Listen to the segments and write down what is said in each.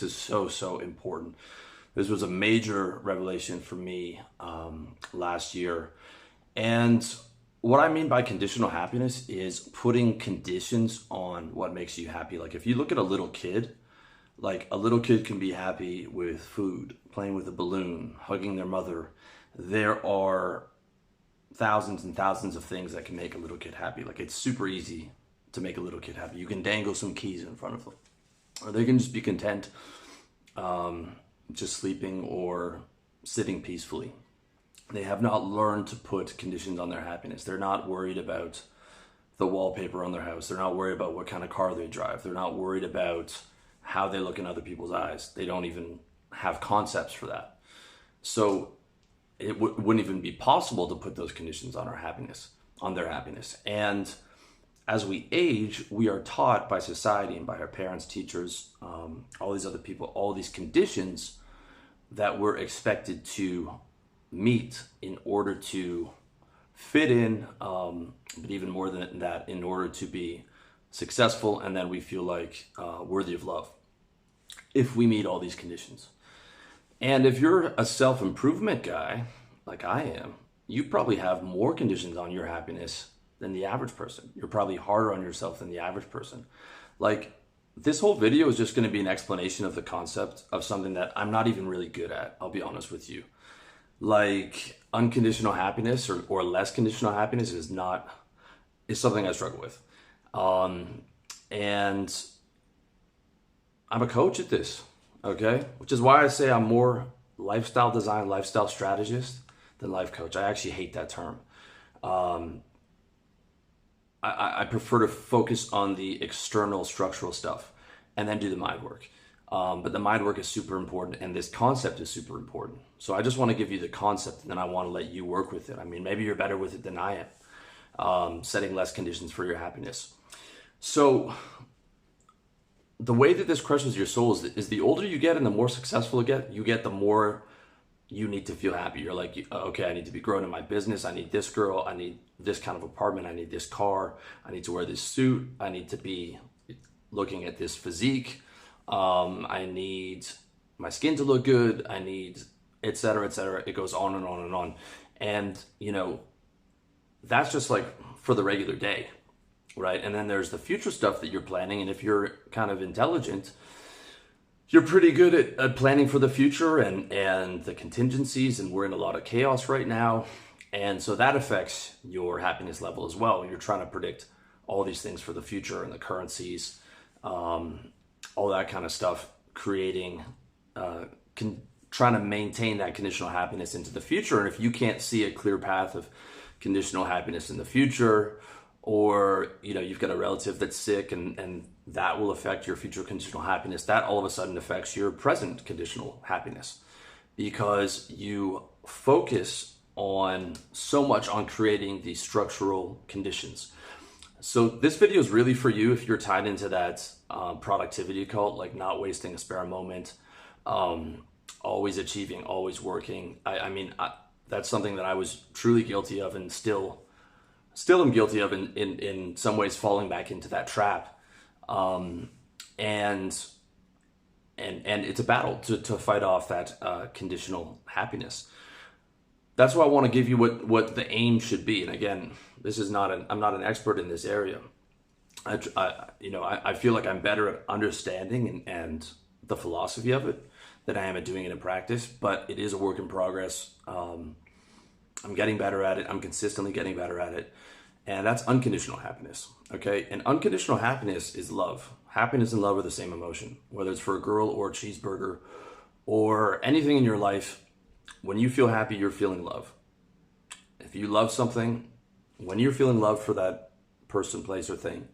this is so important. This was a major revelation for me last year. And what I mean by conditional happiness is putting conditions on what makes you happy. Like if you look at a little kid, like a little kid can be happy with food, playing with a balloon, hugging their mother. There are thousands and thousands of things that can make a little kid happy. Like it's super easy to make a little kid happy. You can dangle some keys in front of them, or they can just be content just sleeping or sitting peacefully. They have not learned to put conditions on their happiness. They're not worried about the wallpaper on their house. They're not worried about what kind of car they drive. They're not worried about how they look in other people's eyes. They don't even have concepts for that. So it wouldn't even be possible to put those conditions on their happiness. And as we age, we are taught by society and by our parents, teachers, all these other people, all these conditions that we're expected to meet in order to fit in, but even more than that, in order to be successful, and then we feel like worthy of love if we meet all these conditions. And if you're a self-improvement guy, like I am, you probably have more conditions on your happiness than the average person. You're probably harder on yourself than the average person. Like, this whole video is just going to be an explanation of the concept of something that I'm not even really good at, I'll be honest with you. Like, unconditional happiness or less conditional happiness is something I struggle with. And I'm a coach at this, okay? Which is why I say I'm more lifestyle design, lifestyle strategist than life coach. I actually hate that term. I prefer to focus on the external structural stuff and then do the mind work. But the mind work is super important, and this concept is super important. So I just want to give you the concept, and then I want to let you work with it. I mean, maybe you're better with it than I am, setting less conditions for your happiness. So the way that this crushes your soul is the older you get and the more successful you get, the more you need to feel happy. You're like, okay, I need to be growing in my business. I need this girl. I need this kind of apartment. I need this car. I need to wear this suit. I need to be looking at this physique. I need my skin to look good. I need, et cetera, et cetera. It goes on and on and on. And, you know, that's just like for the regular day, right? And then there's the future stuff that you're planning. And if you're kind of intelligent, you're pretty good at planning for the future and the contingencies. And we're in a lot of chaos right now. And so that affects your happiness level as well. You're trying to predict all these things for the future and the currencies, all that kind of stuff, creating, trying to maintain that conditional happiness into the future. And if you can't see a clear path of conditional happiness in the future, or, you know, you've got a relative that's sick and that will affect your future conditional happiness, that all of a sudden affects your present conditional happiness, because you focus on so much on creating these structural conditions. So this video is really for you if you're tied into that productivity cult, like not wasting a spare moment, always achieving, always working. I mean, that's something that I was truly guilty of, and still am guilty of in some ways, falling back into that trap. And it's a battle to fight off that conditional happiness. That's why I want to give you what the aim should be. And again, this is I'm not an expert in this area. I feel like I'm better at understanding and the philosophy of it than I am at doing it in practice, but it is a work in progress. I'm getting better at it. I'm consistently getting better at it. And that's unconditional happiness, okay? And unconditional happiness is love. Happiness and love are the same emotion, whether it's for a girl or a cheeseburger or anything in your life. When you feel happy, you're feeling love. If you love something, when you're feeling love for that person, place, or thing,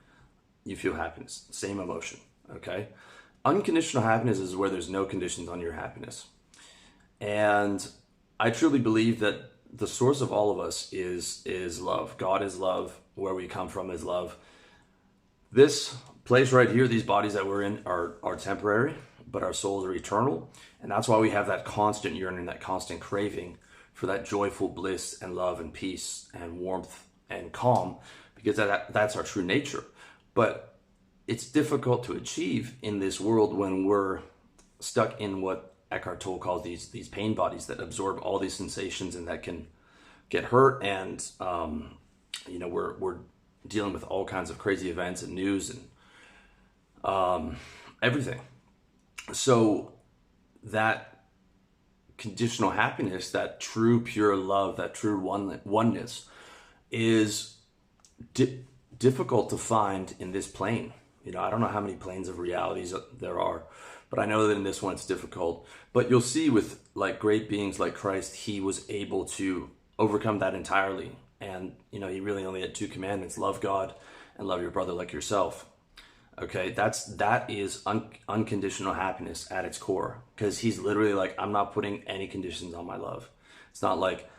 you feel happiness. Same emotion, okay? Unconditional happiness is where there's no conditions on your happiness. And I truly believe that the source of all of us is love. God is love. Where we come from is love. This place right here, these bodies that we're in are temporary, but our souls are eternal. And that's why we have that constant yearning, that constant craving for that joyful bliss and love and peace and warmth and calm, because that's our true nature. But it's difficult to achieve in this world when we're stuck in what Eckhart Tolle calls these pain bodies that absorb all these sensations and that can get hurt. And we're dealing with all kinds of crazy events and news and everything. So that conditional happiness, that true pure love, that true oneness is difficult to find in this plane. I don't know how many planes of realities there are, but I know that in this one it's difficult. But you'll see with like great beings like Christ, he was able to overcome that entirely. And he really only had two commandments: love God and love your brother like yourself. Okay, that is unconditional happiness at its core, because he's literally like, I'm not putting any conditions on my love. It's not like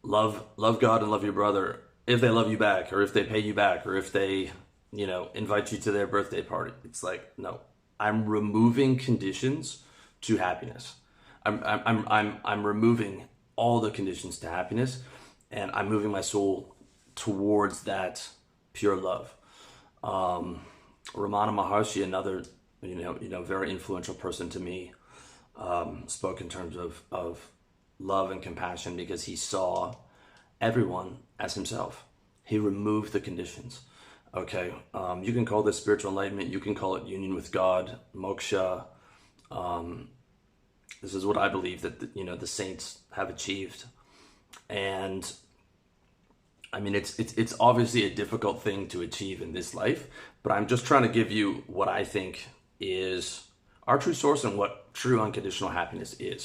love God and love your brother if they love you back, or if they pay you back, or if they invite you to their birthday party. It's like, no, I'm removing conditions to happiness. I'm removing all the conditions to happiness, and I'm moving my soul towards that pure love. Ramana Maharshi, another very influential person to me, spoke in terms of love and compassion, because he saw everyone as himself. He removed the conditions. Okay, you can call this spiritual enlightenment, you can call it union with God, moksha. This is what I believe that the saints have achieved. And I mean, it's obviously a difficult thing to achieve in this life, but I'm just trying to give you what I think is our true source and what true unconditional happiness is.